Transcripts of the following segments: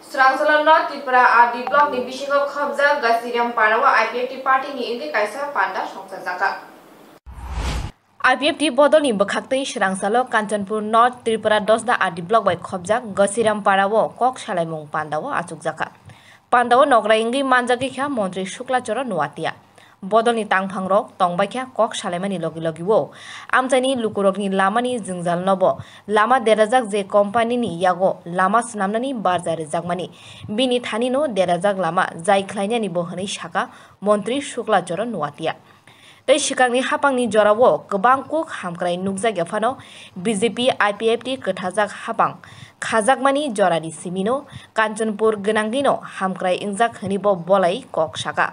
Srangsalamno Tripura Adi Block ni bisingo khobja Gasiram Parawa IPFT Party ni ingi kaisa panda songsajaka. IPFT bodolni bokhaktei Srangsalo Kanchanpur North Tripura 10 da Adi Block bai khobjak Gasiram Parawo kok salaimung pandawo achukjaka. Pandawo nogra ingi manjaki kha Montri Shuklachoro Nuatia. Bodolni tangphangrok tongbaikha kok salaimani logi-logiwo amchani lukurokni lamani jingjal nobo lama derajak je company ni yago lama snamnani barjar jakmani bini thanino derajak lama jai khlainani bo hनै saka Montri Shuklachoro Nuatia. Tei sikangni hapangni jorawo gobang kuk hamkrai nukjak efano BJP IPFT kothajak hapang khajakmani jorani simino Kanchanpur gwnangdino hamkrai ingjak hnibo bolai kok saka.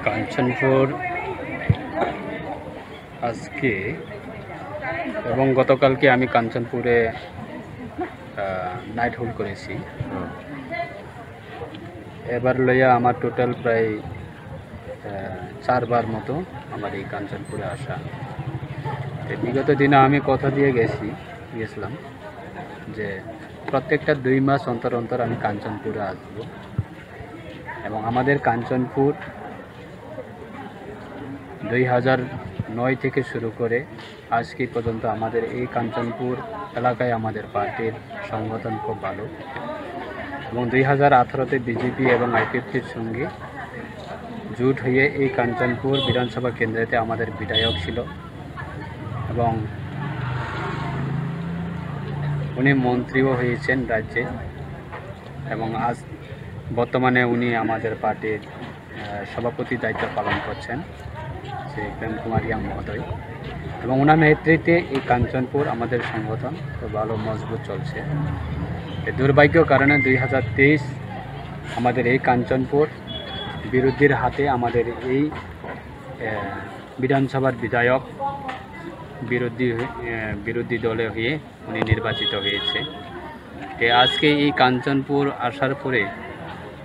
Kanchanpur আজকে এবং গতকালকে আমি কাঞ্চনপুরে night hold করেছি। এবার লইয়া আমার total প্রায় 4 বার মতো আমার এই কাঞ্চনপুরে আসা। বিগত দিনে আমি কথা দিয়ে গেছিলাম যে প্রত্যেকটা 2 মাস অন্তর অন্তর আমি কাঞ্চনপুরে আসব এবং আমাদের কাঞ্চনপুর 2009 থেকে শুরু করে আজকে পর্যন্ত আমাদের এই কাঞ্চনপুর এলাকায় আমাদের পার্টির সংগঠন খুব ভালো এবং 2018-তে বিজেপি এবং আইপিএফটির সঙ্গে জোট হয়ে এই কাঞ্চনপুর বিধানসভা কেন্দ্রেতে আমাদের বিধায়ক ছিল এবং উনি মন্ত্রীও হয়েছেন রাজ্যে এবং আজ বর্তমানে উনি আমাদের পার্টির সভাপতি দায়িত্ব পালন করছেন শ্রী প্রেম কুমার ইয়াং মহোদয় এবং ওনার নেতৃত্বে এই কাঞ্চনপুর আমাদের সংগঠন খুব ভালো মজবুত চলছে। দুর্ভাগ্য কারণে 2023 আমাদের এই কাঞ্চনপুর বিরোধীর হাতে আমাদের এই বিধানসভার বিধায়ক বিরোধী দলে হয়ে উনি নির্বাচিত হয়েছে। আজকে এই কাঞ্চনপুর আসার পরে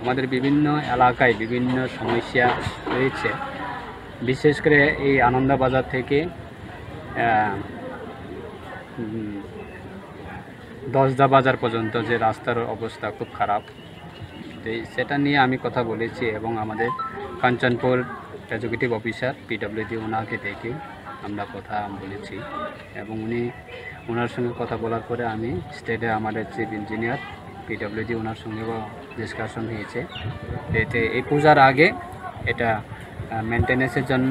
আমাদের বিভিন্ন এলাকায় বিভিন্ন সমস্যা রয়েছে, বিশেষ করে এই আনন্দবাজার থেকে দশদা বাজার পর্যন্ত যে রাস্তার অবস্থা খুব খারাপ, সেটা নিয়ে আমি কথা বলেছি এবং আমাদের কাঞ্চনপুর এক্সিকিউটিভ অফিসার পিডব্লিউডি ওনাকে দেখে আমরা কথা বলেছি এবং ওনার সঙ্গে কথা বলার পরে আমি স্টেটে আমাদের চিফ ইঞ্জিনিয়ার পিডব্লিউডি ওনার সঙ্গেও ডিসকাশন হয়েছে। এতে এই পূজার আগে এটা মেনটেন্যান্সের জন্য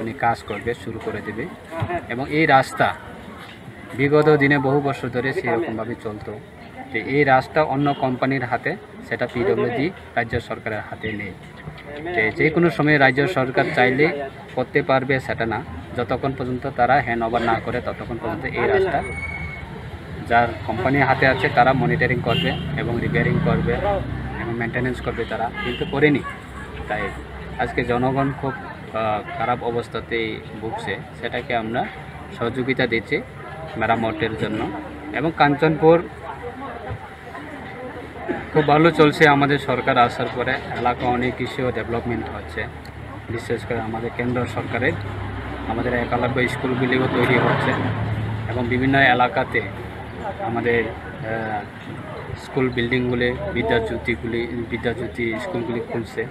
উনি কাজ করবে, শুরু করে দেবে এবং এই রাস্তা বিগত দিনে বহু বছর ধরে সেরকমভাবে চলতো। তো এই রাস্তা অন্য কোম্পানির হাতে, সেটা পিডব্লিউডি রাজ্য সরকারের হাতে নেই। যে কোনো সময় রাজ্য সরকার চাইলে করতে পারবে সেটা না, যতক্ষণ পর্যন্ত তারা হ্যান্ড ওভার না করে ততক্ষণ পর্যন্ত এই রাস্তা যার কোম্পানির হাতে আছে তারা মনিটরিং করবে এবং রিপেয়ারিং করবে এবং মেনটেন্যান্স করবে, তারা কিন্তু করেনি। তাই আজকে জনগণ খুব খারাপ অবস্থাতেই ভুগছে, সেটাকে আমরা সহযোগিতা দিচ্ছি মেরামতের জন্য এবং কাঞ্চনপুর খুব ভালো চলছে। আমাদের সরকার আসার পরে এলাকা অনেক কিছু ডেভেলপমেন্ট হচ্ছে, বিশেষ করে আমাদের কেন্দ্র সরকারের আমাদের একলব্য স্কুলগুলিও তৈরি হচ্ছে এবং বিভিন্ন এলাকাতে আমাদের স্কুল বিল্ডিংগুলি বিদ্যাজ্যোতি স্কুলগুলি খুলছে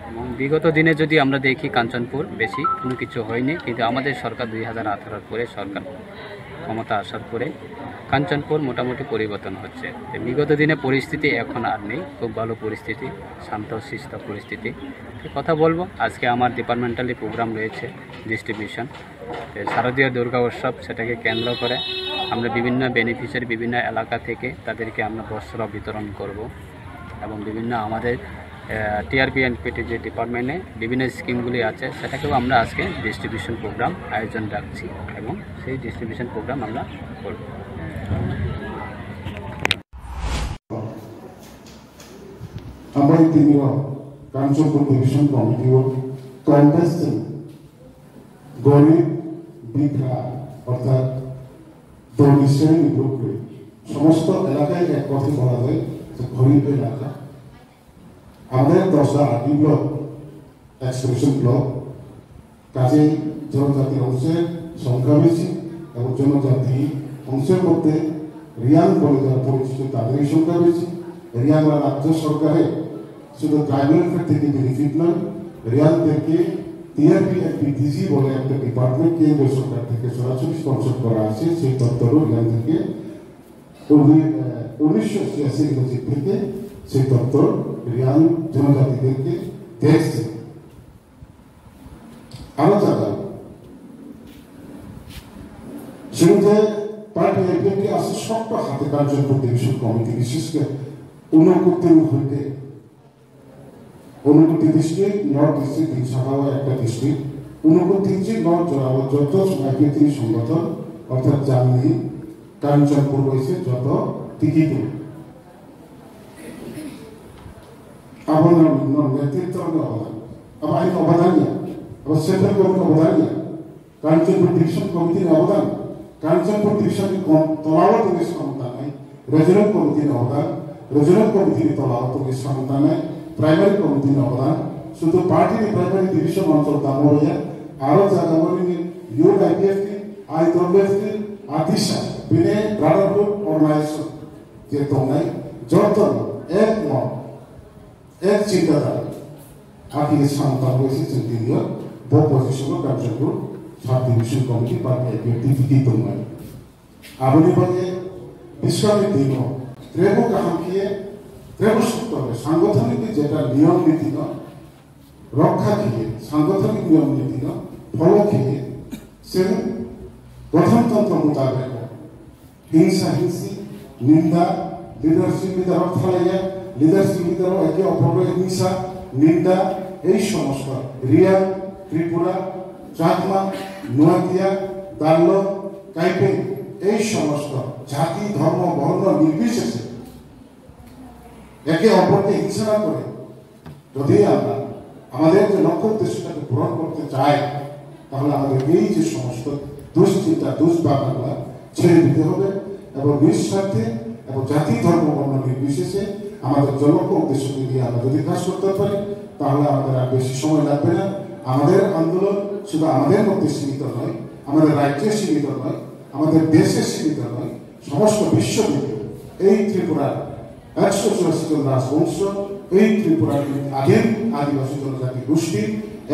এবং বিগত দিনে যদি আমরা দেখি কাঞ্চনপুর বেশি কোনো কিছু হয়নি, কিন্তু আমাদের সরকার 2018 পরে সরকার ক্ষমতা আসার পরে কাঞ্চনপুর মোটামুটি পরিবর্তন হচ্ছে। বিগত দিনে পরিস্থিতি এখন আর নেই, খুব ভালো পরিস্থিতি, শান্তশিষ্ট পরিস্থিতি। কথা বলবো, আজকে আমার ডিপার্টমেন্টালি প্রোগ্রাম রয়েছে ডিস্ট্রিবিউশন শারদীয় দুর্গা উৎসব, সেটাকে কেন্দ্র করে আমরা বিভিন্ন বেনিফিশিয়ারি বিভিন্ন এলাকা থেকে তাদেরকে আমরা বস্ত্র বিতরণ করব এবং বিভিন্ন আমাদের টিআরপি এনপিটি যে ডিপার্টমেন্টে বিভিন্ন স্কিমগুলি আছে সেটাকেও আমরা আজকে ডিস্ট্রিবিউশন প্রোগ্রাম আয়োজন রাখছি এবং সেই ডিস্ট্রিবিউশন প্রোগ্রাম আমরা করব। আমরা তিনিও কাঞ্চনপুর ডিভিশন কমিটিও কন্টেস্টিং গরিব ভিক্ষা অর্থাৎ দরিদ্র শ্রেণী গ্রুপে সমস্ত এলাকায় এক কথা বলা যায় যে গরিব এলাকা। আমাদের 10টা আরডি ব্লক এক্সটেনশন ব্লক, কাজেই জনজাতি অংশের সংখ্যা বেশি এবং জনজাতি অংশের মধ্যে রিয়াং বলে যারা পরিচিত তাদেরই সংখ্যা বেশি। রিয়াংরা রাজ্য সরকারে শুধু ট্রাইবাল ফেয়ার থেকে বেনিফিট নয়, রিয়াংদেরকে টিআরপি বলে একটা ডিপার্টমেন্ট কেন্দ্রীয় সরকার থেকে সরাসরি স্পন্সর করা আছে। সেই দপ্তরও রিয়াংদেরকে 1986 ইংরেজি থেকে সেই দপ্তর রিয়াং জনজাতিদেরকে দেখছে। আরো জায়গা সেখানে পার্টি এপিএমটি আছে সবটা হাতে কার্যকর ডিভিশন কমিটি, বিশেষ করে 69 হইতে 69 ডিস্ট্রিক্ট, নর্থ ডিস্ট্রিক্ট শাখাও একটা ডিস্ট্রিক্ট, 29 নর্থ জোড়াও যত আইপিএমটি সংগঠন অর্থাৎ জামনি কাঞ্চনপুর রয়েছে যত টিকিট আবহাওয়া নেতৃত্ব অবদান আবার আইন অবদানিয়া আবার সেন্ট্রাল গভর্নমেন্ট অবদানিয়া কাঞ্চনপুর ডিভিশন কমিটির অবদান, কাঞ্চনপুর ডিভিশন তলাও পুলিশ ক্ষমতা নাই, রেজিনাল কমিটির অবদান, রেজিনাল কমিটির তলাও পুলিশ ক্ষমতা নাই, প্রাইমারি কমিটির অবদান শুধু পার্টির প্রাইমারি ডিভিশন অঞ্চল দামোয়া আরো জায়গাগুলি ইউড আইপিএফটি আইডব্লিউএফটি আদিশা বিনে ব্রাদারহুড অর্গানাইজেশন যে দংনাই যত এক মত এক চিন্তাধারা আকিয়ে সান্তাল হয়েছে চিন্তিনীয় বহু পজিশন কার্যকর sub division committee party IPFT দংনাই আবনি বাগে বিশ্রামের দিন ত্রেবু কাহামকিয়ে ত্রেবু সত্য হবে সাংগঠনিক যেটা নিয়ম নীতি রক্ষা খেয়ে সাংগঠনিক নিয়ম নীতি ফল খেয়ে সে গঠনতন্ত্র মোতাবেক হিংসা হিংসি নিন্দা লিডারশিপ দ্বারা থালাইয়া লিডারশিপ দ্বারা একে অপরের হিংসা নিন্দা এই সমস্ত রিয়া ত্রিপুরা চাকমা নোয়াতিয়া দাল্ল কাইপে এই সমস্ত জাতি ধর্ম বর্ণ নির্বিশেষে একে অপরকে হিংসা না করে যদি আমরা আমাদের যে লক্ষ্য উদ্দেশ্যটাকে পূরণ করতে চাই তাহলে আমাদের এই যে সমস্ত দুশ্চিন্তা দুষ্ভাবনা ছেড়ে দিতে হবে এবং নিঃস্বার্থে এবং জাতি ধর্ম বর্ণ নির্বিশেষে আমাদের লক্ষ্য উদ্দেশ্যকে নিয়ে আমরা যদি কাজ করতে পারি তাহলে আমাদের আর বেশি সময় লাগবে না। আমাদের আন্দোলন শুধু আমাদের মধ্যে সীমিত নয়, আমাদের রাজ্যে সীমিত নয়, আমাদের দেশে সীমিত নয়, সমস্ত বিশ্বব্যাপী এই ত্রিপুরার 184 জন রাজবংশ, এই ত্রিপুরার আদিম আদিবাসী জনজাতি গোষ্ঠী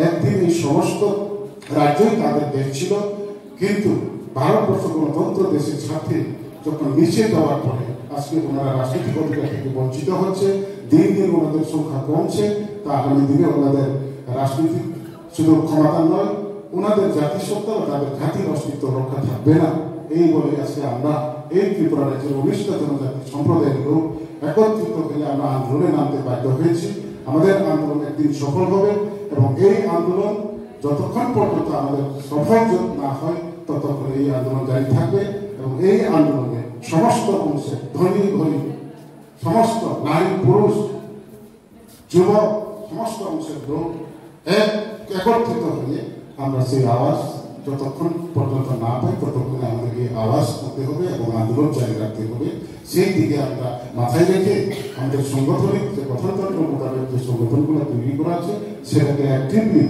একদিন এই সমস্ত রাজ্যই তাদের দেশ ছিল, কিন্তু ভারতবর্ষ গণতন্ত্র দেশের সাথে যখন মিশে যাওয়ার পরে আজকে ওনারা রাজনৈতিক অধিকার থেকে বঞ্চিত হচ্ছে, দিন দিন ওনাদের সংখ্যা কমছে, তা আগামী দিনে ওনাদের রাজনৈতিক শুধু ক্ষমতা নয়, ওনাদের জাতিসত্তা ও তাদের জাতির অস্তিত্ব রক্ষা থাকবে না। এই বলে আজকে আমরা এই ত্রিপুরা রাজ্যের 19টা জনজাতি সম্প্রদায়ের লোক একত্রিত হয়ে আমরা আন্দোলনে নামতে বাধ্য হয়েছি। আমাদের আন্দোলন একদিন সফল হবে এবং এই আন্দোলন যতক্ষণ পর্যন্ত আমাদের সফল না হয় ততক্ষণ এই আন্দোলন জারি থাকবে এবং এই আন্দোলনে সমস্ত অংশে ধনী গরিব সমস্ত নারী পুরুষ যুবক সমস্ত অংশের লোক একত্রিত হয়ে আমরা সেই আওয়াজ যতক্ষণ পর্যন্ত না পাই ততক্ষণে আমাদেরকে আওয়াজ করতে হবে এবং আন্দোলন জারি রাখতে হবে। সেই দিকে আমরা মাথায় রেখে আমাদের সাংগঠনিক যে গঠনতন্ত্র মোতাবেক যে সংগঠনগুলো তৈরি করা আছে সেটাকে অ্যাক্টিভলি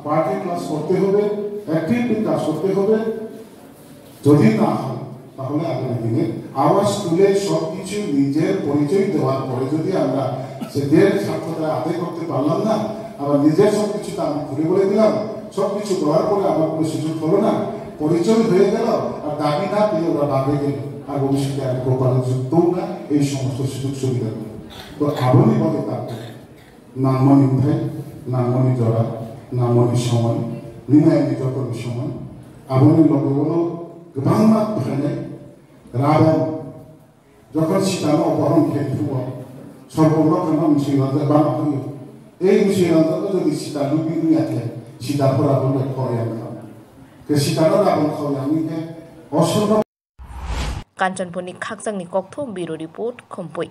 পার্টি ক্লাস করতে হবে, অ্যাক্টিভলি কাজ করতে হবে। যদি না হয় তাহলে আগামী দিনে আওয়াজ তুলে সবকিছু নিজের পরিচয় দেওয়ার পরে যদি আমরা সেদের স্বার্থটা আদায় করতে পারলাম না, আবার নিজের সবকিছুটা আমি খুলে বলে দিলাম, সবকিছু দেওয়ার পরে আমার কোনো সুযোগ হলো না, পরিচয় হয়ে গেল আর দাবি না পেয়ে ওরা বাঁধে গেল আর ভবিষ্যতে আর গোপালের যুক্তও না এই সমস্ত সুযোগ সুবিধা। তো আবনি বলে তারপরে নামনি ভাই নামনি জড়া নামনি সময় নিনায়নি যতনি সময় আবনি লগে বলো গোবাংমাত ভাইনে রাবণ যখন সীতানো অপহরণ খেয়ে সর্বপ্রথম মুসিরাজ বানা হইল এই মুসিরাজকে যদি সীতা লুবি নিয়ে আছে সীতাফোরা বলে খাওয়াই আনতাম সীতানো রাবণ খাওয়াই আমি অসম্ভব। কাঞ্চনপুরনি খাকজাংনি ককথু ব্যুরো রিপোর্ট খম্পই।